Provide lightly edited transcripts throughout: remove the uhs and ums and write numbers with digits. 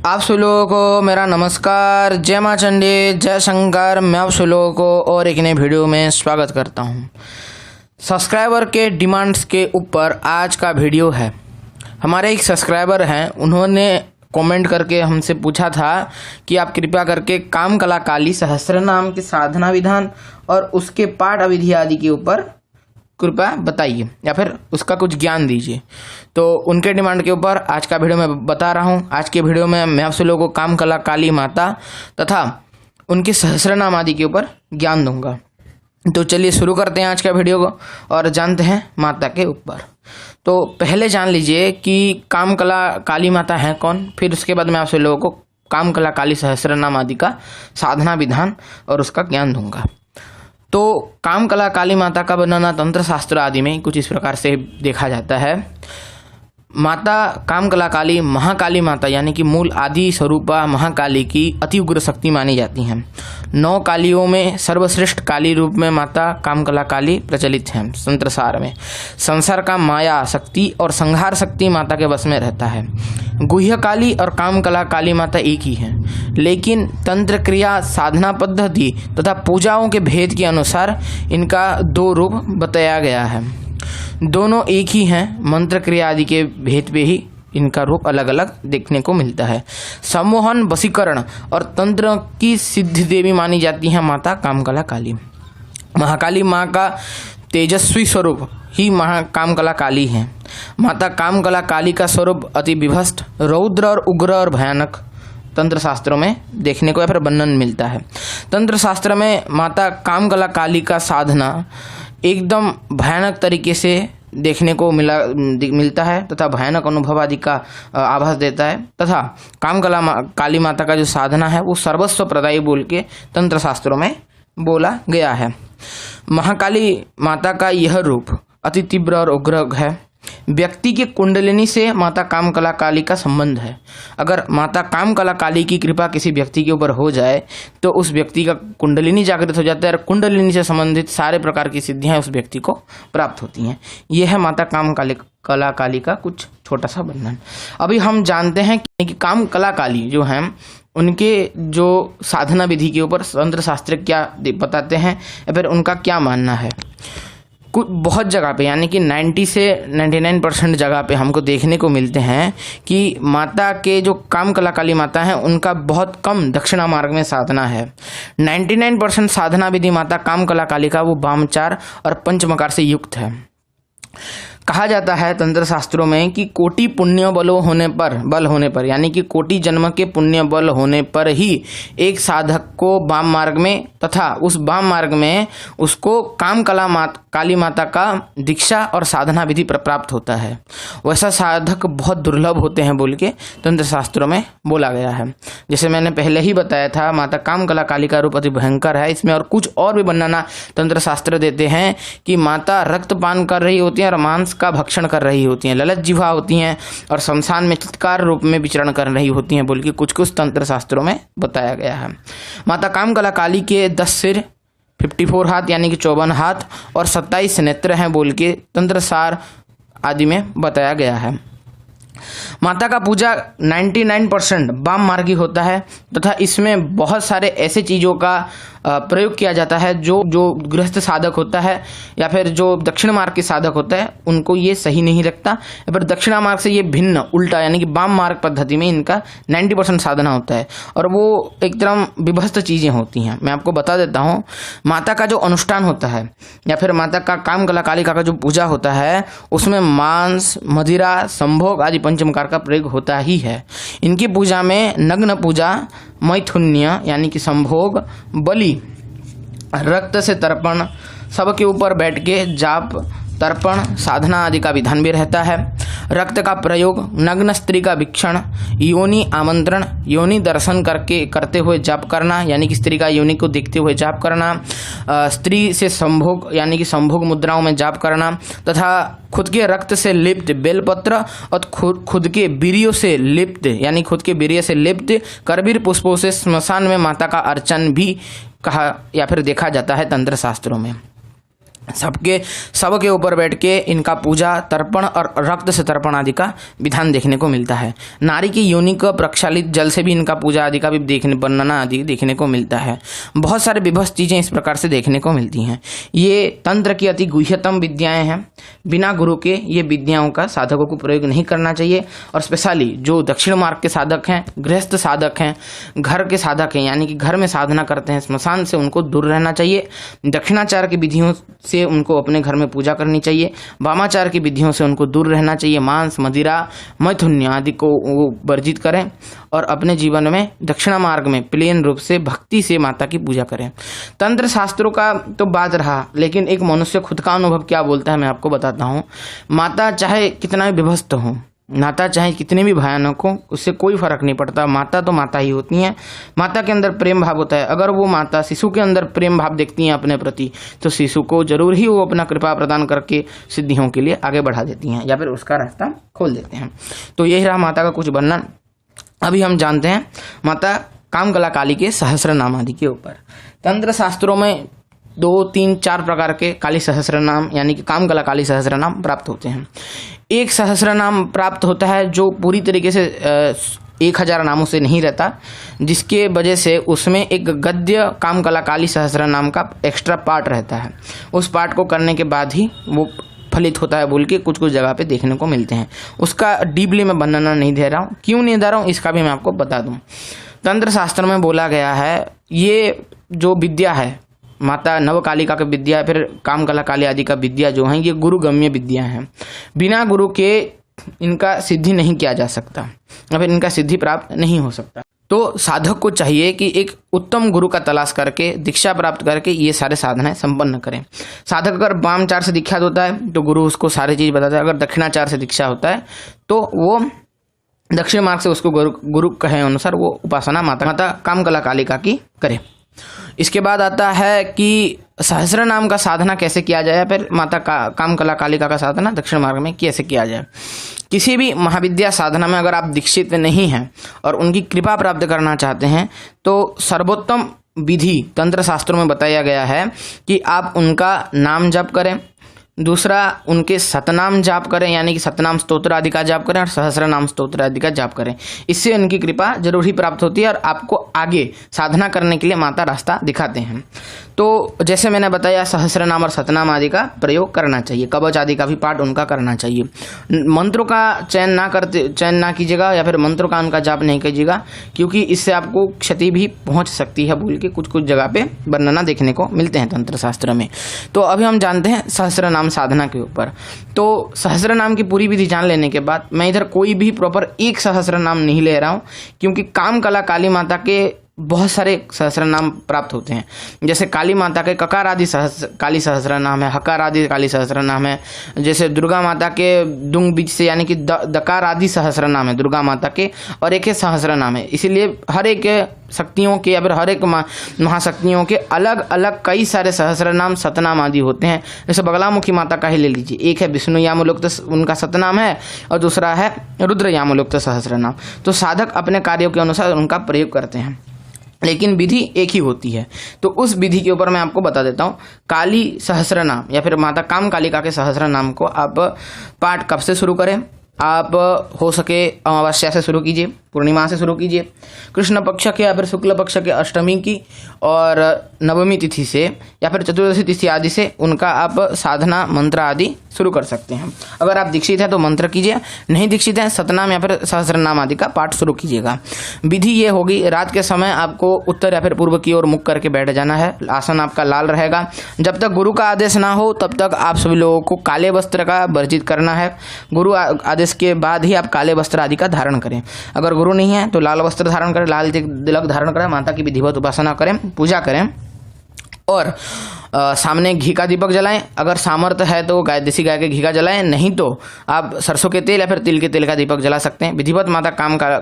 आप सब लोगों को मेरा नमस्कार, जय माँ चंडी, जय शंकर। मैं आप सब लोगों को और एक नए वीडियो में स्वागत करता हूँ। सब्सक्राइबर के डिमांड्स के ऊपर आज का वीडियो है। हमारे एक सब्सक्राइबर हैं, उन्होंने कमेंट करके हमसे पूछा था कि आप कृपया करके काम कला काली सहस्त्रनाम के साधना विधान और उसके पाठ अविधि आदि के ऊपर कृपया बताइए या फिर उसका कुछ ज्ञान दीजिए। तो उनके डिमांड के ऊपर आज का वीडियो मैं बता रहा हूँ। आज के वीडियो में मैं आप सब लोगों को काम कला काली माता तथा उनके सहस्त्रनाम आदि के ऊपर ज्ञान दूंगा। तो चलिए शुरू करते हैं आज का वीडियो को और जानते हैं माता के ऊपर। तो पहले जान लीजिए कि काम कला काली माता है कौन, फिर उसके बाद मैं आप सब लोगों को काम कला काली सहस्त्रनाम आदि का साधना विधान और उसका ज्ञान दूंगा। तो काम कला काली माता का वर्णन तंत्र शास्त्र आदि में कुछ इस प्रकार से देखा जाता है। माता काम कला काली महाकाली माता यानी कि मूल आदि स्वरूपा महाकाली की अति उग्र शक्ति मानी जाती हैं। 9 कालियों में सर्वश्रेष्ठ काली रूप में माता काम कला काली प्रचलित है। तंत्रसार में संसार का माया शक्ति और संहार शक्ति माता के वश में रहता है। गुह्य काली और काम कला काली माता एक ही हैं, लेकिन तंत्र क्रिया साधना पद्धति तथा पूजाओं के भेद के अनुसार इनका 2 रूप बताया गया है। दोनों एक ही हैं, मंत्र क्रिया आदि के भेद पे ही इनका रूप अलग अलग देखने को मिलता है। सम्मोहन वशीकरण और तंत्र की सिद्धि देवी मानी जाती है माता काम कला काली। महाकाली माँ का तेजस्वी स्वरूप ही काम कला काली है। माता काम कला काली का स्वरूप अति विभस्त, रौद्र और उग्र और भयानक तंत्र शास्त्रों में देखने को या फिर वर्णन मिलता है। तंत्र शास्त्र में माता काम कला काली का साधना एकदम भयानक तरीके से देखने को मिलता है तथा भयानक अनुभव आदि का आभास देता है। तथा काम कला काली माता का जो साधना है वो सर्वस्व प्रदायी बोल के तंत्र शास्त्रों में बोला गया है। महाकाली माता का यह रूप अति तीव्र और उग्र है। व्यक्ति के कुंडलिनी से माता काम कला काली का संबंध है। अगर माता काम कला काली की कृपा किसी व्यक्ति के ऊपर हो जाए तो उस व्यक्ति का कुंडलिनी जागृत हो जाता है और कुंडलिनी से संबंधित सारे प्रकार की सिद्धियां उस व्यक्ति को प्राप्त होती हैं। यह है माता काम कला काली का कुछ छोटा सा वर्णन। अभी हम जानते हैं कि काम कला काली जो हैं उनके जो साधना विधि के ऊपर तंत्र शास्त्र क्या बताते हैं या फिर उनका क्या मानना है। कुछ बहुत जगह पे यानी कि 90 से 99% जगह पे हमको देखने को मिलते हैं कि माता के जो काम कला काली माता हैं उनका बहुत कम दक्षिणा मार्ग में साधना है। 99% साधना विधि माता काम कला काली का वो वामचार और पंचमकार से युक्त है। कहा जाता है तंत्र शास्त्रों में कि कोटि पुण्य बल होने पर यानी कि कोटि जन्म के पुण्य बल होने पर ही एक साधक को वाम मार्ग में तथा उस वाम मार्ग में उसको काम काली माता का दीक्षा और साधना विधि प्राप्त होता है। वैसा साधक बहुत दुर्लभ होते हैं बोल के तंत्र शास्त्रों में बोला गया है। जैसे मैंने पहले ही बताया था माता काम कला काली का रूप अति भयंकर है। इसमें और कुछ और भी वर्णना तंत्र शास्त्र देते हैं कि माता रक्तपान कर रही होती है और मांस का भक्षण कर रही होती हैं, ललच जिह्वा होती हैं और शमशान में चित्कार रूप में विचरण कर रही होती हैं बोल के कुछ तंत्र शास्त्रों में बताया गया है। माता काम कला काली के 10 सिर 54 हाथ यानी कि 54 हाथ और 27 नेत्र हैं बोल के तंत्रसार आदि में बताया गया है। माता का पूजा 99% वाम मार्गी होता है तथा इसमें बहुत सारे ऐसे चीज़ों का प्रयोग किया जाता है जो गृहस्थ साधक होता है या फिर जो दक्षिण मार्ग के साधक होता है उनको ये सही नहीं लगता। या फिर दक्षिणा मार्ग से ये भिन्न उल्टा यानी कि वाम मार्ग पद्धति में इनका 90% साधना होता है और वो एकदम विभस्त चीज़ें होती हैं। मैं आपको बता देता हूँ, माता का जो अनुष्ठान होता है या फिर माता का काम कला कालिका का जो पूजा होता है उसमें मांस मदिरा संभोग आदि पंचमकार का प्रयोग होता ही है। इनकी पूजा में नग्न पूजा, मैथुन्य यानी कि संभोग, बलि, रक्त से तर्पण, सबके ऊपर बैठ के जाप, तर्पण, साधना आदि का विधान भी रहता है। रक्त का प्रयोग, नग्न स्त्री का वीक्षण, योनि आमंत्रण, योनि दर्शन करते हुए जाप करना, यानी कि स्त्री का योनि को देखते हुए जाप करना, स्त्री से संभोग यानी कि संभोग मुद्राओं में जाप करना, तथा खुद के रक्त से लिप्त बेलपत्र और खुद के वीर्यों से लिप्त यानी खुद के वीर्य से लिप्त करबीर पुष्पों से स्मशान में माता का अर्चन भी कहा या फिर देखा जाता है तंत्र शास्त्रों में। सबके ऊपर बैठ के इनका पूजा, तर्पण और रक्त से तर्पण आदि का विधान देखने को मिलता है। नारी की योनि का प्रक्षालित जल से भी इनका पूजा आदि का भी वर्णना आदि देखने को मिलता है। बहुत सारे विभत्स चीज़ें इस प्रकार से देखने को मिलती हैं। ये तंत्र की अति गुह्यतम विद्याएं हैं। बिना गुरु के ये विद्याओं का साधकों को प्रयोग नहीं करना चाहिए। और स्पेशली जो दक्षिण मार्ग के साधक हैं, गृहस्थ साधक हैं, घर के साधक हैं, यानी कि घर में साधना करते हैं, स्मशान से उनको दूर रहना चाहिए। दक्षिणाचार की विधियों से उनको अपने घर में पूजा करनी चाहिए। वामाचार की विधियों से उनको दूर रहना चाहिए। मांस, मदिरा, मैथुन्य आदि को वर्जित करें और अपने जीवन में दक्षिणा मार्ग में प्लेन रूप से भक्ति से माता की पूजा करें। तंत्र शास्त्रों का तो बात रहा, लेकिन एक मनुष्य खुद का अनुभव क्या बोलता है मैं आपको बताता हूँ। माता चाहे कितना भी विभत्स हो, माता चाहे कितने भी भयानक हो, उससे कोई फर्क नहीं पड़ता। माता तो माता ही होती हैं। माता के अंदर प्रेम भाव होता है। अगर वो माता शिशु के अंदर प्रेम भाव देखती हैं अपने प्रति, तो शिशु को जरूर ही वो अपना कृपा प्रदान करके सिद्धियों के लिए आगे बढ़ा देती हैं या फिर उसका रास्ता खोल देते हैं। तो यही रहा माता का कुछ वर्णन। अभी हम जानते हैं माता कामकला काली के सहस्र नाम आदि के ऊपर। तंत्र शास्त्रों में 2, 3, 4 प्रकार के काली सहस्र नाम यानी कि कामकला काली सहस्र नाम प्राप्त होते हैं। एक सहस्र नाम प्राप्त होता है जो पूरी तरीके से 1000 नामों से नहीं रहता, जिसके वजह से उसमें एक गद्य कामकला काली सहस्र नाम का एक्स्ट्रा पार्ट रहता है। उस पार्ट को करने के बाद ही वो फलित होता है बोल के कुछ जगह पे देखने को मिलते हैं। उसका डीपली मैं वर्णना नहीं दे रहा हूँ। क्यों नहीं दे रहा हूँ इसका भी मैं आपको बता दूँ। तंत्र शास्त्र में बोला गया है ये जो विद्या है, माता नवकालिका का विद्या, फिर कामकला काली आदि का विद्या जो है, ये गुरुगम्य विद्या हैं। बिना गुरु के इनका सिद्धि नहीं किया जा सकता या फिर इनका सिद्धि प्राप्त नहीं हो सकता। तो साधक को चाहिए कि एक उत्तम गुरु का तलाश करके दीक्षा प्राप्त करके ये सारे साधनाएं संपन्न करें। साधक अगर वामाचार से दीक्षा होता है तो गुरु उसको सारी चीज बताता है। अगर दक्षिणाचार से दीक्षा होता है तो वो दक्षिण मार्ग से उसको गुरु कहे अनुसार वो उपासना माता कामकला कालिका की करे। इसके बाद आता है कि सहस्र नाम का साधना कैसे किया जाए, फिर माता कामकला कालिका का साधना दक्षिण मार्ग में कैसे किया जाए। किसी भी महाविद्या साधना में अगर आप दीक्षित नहीं हैं और उनकी कृपा प्राप्त करना चाहते हैं तो सर्वोत्तम विधि तंत्र शास्त्रों में बताया गया है कि आप उनका नाम जप करें। दूसरा, उनके सतनाम जाप करें, यानी कि सतनाम स्तोत्र आदि का जाप करें और सहस्र नाम स्तोत्र आदि का जाप करें। इससे उनकी कृपा जरूर ही प्राप्त होती है और आपको आगे साधना करने के लिए माता रास्ता दिखाते हैं। तो जैसे मैंने बताया, सहस्र नाम और सतनाम आदि का प्रयोग करना चाहिए। कवच आदि का भी पाठ उनका करना चाहिए। मंत्रों का चयन ना कीजिएगा या फिर मंत्रों का उनका जाप नहीं कीजिएगा, क्योंकि इससे आपको क्षति भी पहुंच सकती है बोल के कुछ जगह पे वर्णना देखने को मिलते हैं तंत्र शास्त्र में। तो अभी हम जानते हैं सहस्र नाम साधना के ऊपर। तो सहस्र नाम की पूरी विधि जान लेने के बाद मैं इधर कोई भी प्रॉपर एक सहस्र नाम नहीं ले रहा हूं, क्योंकि कामकला काली माता के बहुत सारे सहस्र नाम प्राप्त होते हैं। जैसे काली माता के ककार आदि काली सहस्र नाम है, हकार आदि काली सहस्र नाम है। जैसे दुर्गा माता के दुंग बीज से यानी कि दकार आदि सहस्र नाम है दुर्गा माता के, और एक सहस्र नाम है। इसीलिए हर एक शक्तियों के या फिर हर एक महाशक्तियों के अलग अलग कई सारे सहस्र नाम सतनाम आदि होते हैं। जैसे बगलामुखी माता का ही ले लीजिए, एक है विष्णु यामोलुक्त उनका सतनाम है और दूसरा है रुद्र यामोलुक्त सहस्र नाम। तो साधक अपने कार्यों के अनुसार उनका प्रयोग करते हैं, लेकिन विधि एक ही होती है। तो उस विधि के ऊपर मैं आपको बता देता हूँ। काली सहस्र नाम या फिर माता कामकालिका के सहस्र नाम को आप पाठ कब से शुरू करें? आप हो सके अमावस्या से शुरू कीजिए, पूर्णिमा से शुरू कीजिए, कृष्ण पक्ष के या फिर शुक्ल पक्ष के अष्टमी की और नवमी तिथि से या फिर चतुर्दशी तिथि आदि से उनका आप साधना मंत्र आदि शुरू कर सकते हैं। अगर आप दीक्षित हैं तो मंत्र कीजिए, नहीं दीक्षित हैं सतनाम या फिर सहस्र नाम आदि का पाठ शुरू कीजिएगा। विधि ये होगी, रात के समय आपको उत्तर या फिर पूर्व की ओर मुख करके बैठ जाना है। आसन आपका लाल रहेगा। जब तक गुरु का आदेश ना हो तब तक आप सभी लोगों को काले वस्त्र का वर्जित करना है। गुरु आदेश के बाद ही आप काले वस्त्र आदि का धारण करें। अगर गुरु नहीं है तो लाल वस्त्र धारण करें, लाल तिलक धारण करें, माता की विधिवत उपासना करें, पूजा करें। और सामने घी का दीपक जलाएं। अगर सामर्थ्य है तो देसी गाय के घी का जलाएं, नहीं तो आप सरसों के तेल या फिर तिल के तेल का दीपक जला सकते हैं। विधिवत माता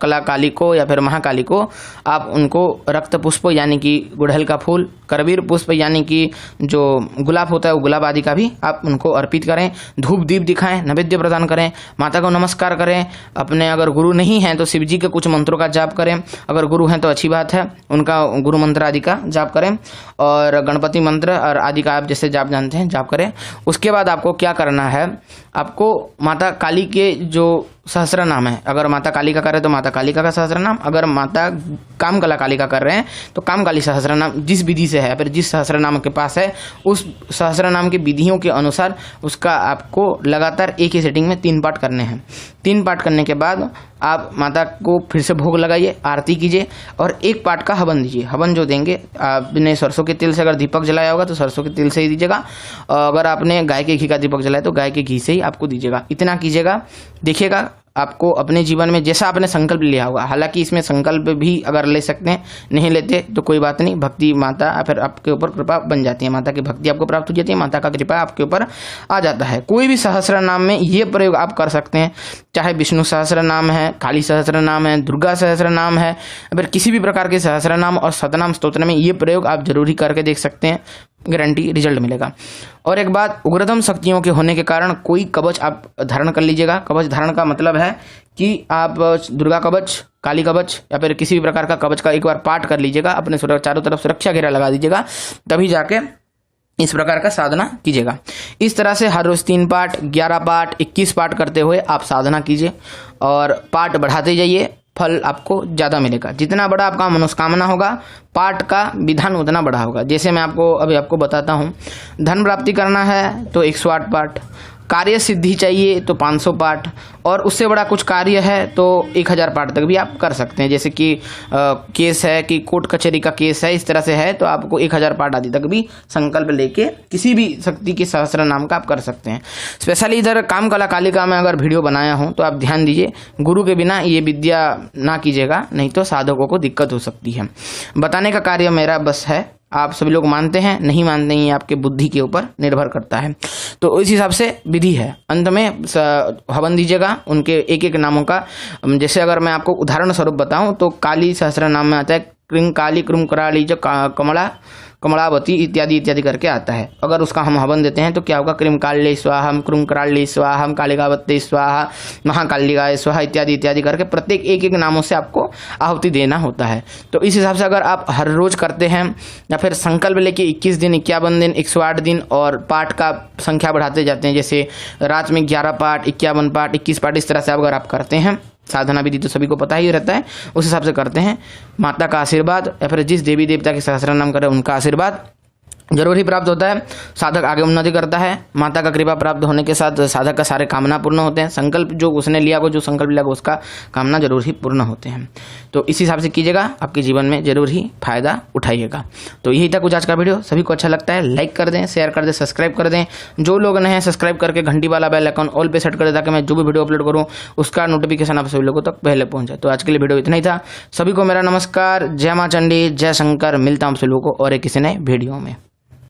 कला काली को या फिर महाकाली को आप उनको रक्त पुष्प यानी कि गुड़हल का फूल, करवीर पुष्प यानी कि जो गुलाब होता है वो गुलाब आदि का भी आप उनको अर्पित करें। धूप दीप दिखाएं, नैवेद्य प्रदान करें, माता को नमस्कार करें। अपने अगर गुरु नहीं हैं तो शिव जी के कुछ मंत्रों का जाप करें, अगर गुरु हैं तो अच्छी बात है, उनका गुरु मंत्र आदि का जाप करें और गणपति मंत्र और आदि का आप जैसे जाप जानते हैं जाप करें। उसके बाद आपको क्या करना है, आपको माता काली के जो सहस्त्र नाम है, अगर माता काली का कर रहे हैं तो माता कालिका का सहस्त्र नाम, अगर माता कामकला काली का कर रहे हैं तो कामकाली सहस्त्र नाम जिस विधि से है, फिर जिस सहस्त्र नाम के पास है उस सहस्त्र नाम की विधियों के अनुसार उसका आपको लगातार एक ही सेटिंग में 3 पाठ करने हैं। 3 पाठ करने के बाद आप माता को फिर से भोग लगाइए, आरती कीजिए और 1 पाठ का हवन दीजिए। हवन जो देंगे आपने सरसों के तेल से अगर दीपक जलाया होगा तो सरसों के तेल से ही दीजिएगा, अगर आपने गाय के घी का दीपक जलाया तो गाय के घी से ही आपको दीजिएगा। इतना कीजिएगा, देखिएगा आपको अपने जीवन में जैसा आपने संकल्प लिया होगा, हालांकि इसमें संकल्प भी अगर ले सकते हैं, नहीं लेते तो कोई बात नहीं, भक्ति माता फिर आपके ऊपर कृपा बन जाती है, माता की भक्ति आपको प्राप्त हो जाती है, माता का कृपा आपके ऊपर आ जाता है। कोई भी सहस्त्र नाम में ये प्रयोग आप कर सकते हैं, चाहे विष्णु सहस्त्र नाम है, काली सहस्त्र नाम है, दुर्गा सहस्त्र नाम है, फिर किसी भी प्रकार के सहस्त्र नाम और शतनाम स्तोत्र में ये प्रयोग आप जरूर ही करके देख सकते हैं, गारंटी रिजल्ट मिलेगा। और एक बात, उग्रतम शक्तियों के होने के कारण कोई कवच आप धारण कर लीजिएगा। कवच धारण का मतलब है कि आप दुर्गा कवच, काली कवच या फिर किसी भी प्रकार का कवच का एक बार पाठ कर लीजिएगा, अपने चारों तरफ सुरक्षा घेरा लगा दीजिएगा, तभी जाके इस प्रकार का साधना कीजिएगा। इस तरह से हर रोज 3 पाठ, 11 पाठ, 21 पाठ करते हुए आप साधना कीजिए और पाठ बढ़ाते जाइए, फल आपको ज़्यादा मिलेगा। जितना बड़ा आपका मनोकामना होगा, पाठ का विधान उतना बड़ा होगा। जैसे मैं आपको बताता हूँ, धन प्राप्ति करना है तो 108 पाठ, कार्य सिद्धि चाहिए तो 500 पाठ, और उससे बड़ा कुछ कार्य है तो 1000 पाठ तक भी आप कर सकते हैं। जैसे कि केस है कि कोर्ट कचहरी का केस है, इस तरह से है तो आपको 1000 पाठ आदि तक भी संकल्प लेके किसी भी शक्ति के सहस्त्र नाम का आप कर सकते हैं। स्पेशली इधर कामकला कालिका में अगर वीडियो बनाया हूँ तो आप ध्यान दीजिए, गुरु के बिना ये विद्या ना कीजिएगा, नहीं तो साधकों को दिक्कत हो सकती है। बताने का कार्य मेरा बस है, आप सभी लोग मानते हैं नहीं मानते हैं ये आपके बुद्धि के ऊपर निर्भर करता है। तो इस हिसाब से विधि है। अंत में हवन दीजिएगा उनके एक एक नामों का। जैसे अगर मैं आपको उदाहरण स्वरूप बताऊं तो काली सहस्त्र नाम में आता है क्रीं काली क्रूम कराली जो कमलावती इत्यादि इत्यादि करके आता है। अगर उसका हम हवन देते हैं तो क्या होगा, क्रीम काल्य स्वाहा, क्रूम कराली स्वाहा, कालिकावती स्वाहा, महाकालिकाय स्वाहा इत्यादि इत्यादि करके प्रत्येक एक एक नामों से आपको आहुति देना होता है। तो इस हिसाब से अगर आप हर रोज करते हैं या फिर संकल्प लेके 21 दिन, 51 दिन, 108 दिन और पाठ का संख्या बढ़ाते जाते हैं, जैसे रात में 11 पाठ, 51 पाठ, 21 पाठ, इस तरह से अगर आप करते हैं, साधना विधि तो सभी को पता ही रहता है, उस हिसाब से करते हैं, माता का आशीर्वाद या फिर जिस देवी देवता के सहस्त्र नाम करें उनका आशीर्वाद जरूर ही प्राप्त होता है। साधक आगे उन्नति करता है, माता का कृपा प्राप्त होने के साथ साधक का सारे कामना पूर्ण होते हैं। संकल्प जो उसने लिया, वो जो संकल्प लिया उसका कामना जरूर ही पूर्ण होते हैं। तो इस हिसाब से कीजिएगा, आपके जीवन में जरूर ही फायदा उठाइएगा। तो यही था कुछ आज का वीडियो। सभी को अच्छा लगता है लाइक कर दें, शेयर कर दें, सब्सक्राइब कर दें। जो लोग नए हैं सब्सक्राइब करके घंटी वाला बेल आइकन ऑल पे सेट कर दें ताकि मैं जो भी वीडियो अपलोड करूँ उसका नोटिफिकेशन आप सभी लोगों तक पहले पहुंचे। तो आज के लिए वीडियो इतना ही था। सभी को मेरा नमस्कार, जय माँ चंडी, जय शंकर। मिलता हूँ आप सभी लोगों को और एक किसी नए वीडियो में।